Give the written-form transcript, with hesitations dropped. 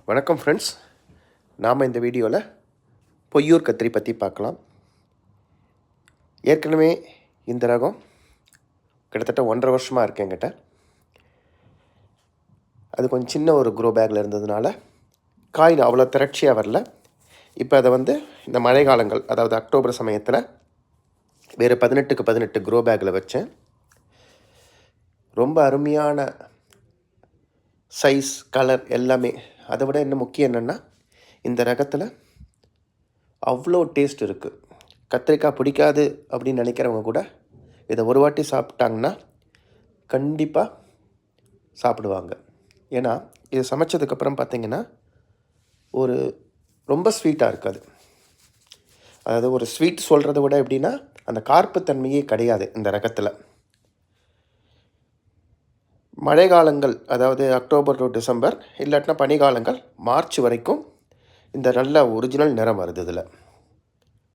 வணக்கம் ஃப்ரெண்ட்ஸ். நாம் இந்த வீடியோவில் பொய்யூர் கத்திரி பற்றி பார்க்கலாம். ஏற்கனவே இந்த ரகம் கிட்டத்தட்ட 1.5 வருஷமாக இருக்குது என்கிட்ட. அது கொஞ்சம் சின்ன ஒரு க்ரோ பேக்கில் இருந்ததுனால காய் அவ்வளோ திரட்சியாக வரல. இப்போ அதை இந்த மழை காலங்கள், அதாவது அக்டோபர் சமயத்தில் வேறு 18க்கு 18 க்ரோ பேக்கில் வச்சேன். ரொம்ப அருமையான சைஸ், கலர் எல்லாமே. அதை விட இன்னும் முக்கியம் என்னென்னா, இந்த ரகத்தில் அவ்வளோ டேஸ்ட் இருக்குது. கத்திரிக்காய் பிடிக்காது அப்படின்னு நினைக்கிறவங்க கூட இதை ஒரு வாட்டி சாப்பிட்டாங்கன்னா கண்டிப்பாக சாப்பிடுவாங்க. ஏன்னா இது சமைச்சதுக்கப்புறம் பார்த்திங்கன்னா ஒரு ரொம்ப ஸ்வீட்டாக இருக்காது. அதாவது ஒரு ஸ்வீட் சொல்கிறத விட எப்படின்னா, அந்த கார்ப்புத்தன்மையே கிடையாது இந்த ரகத்தில். மழை காலங்கள், அதாவது அக்டோபர் டு டிசம்பர், இல்லாட்டினா பனிகாலங்கள் மார்ச் வரைக்கும் இந்த நல்ல ஒரிஜினல் நிறம் வருது இதில்.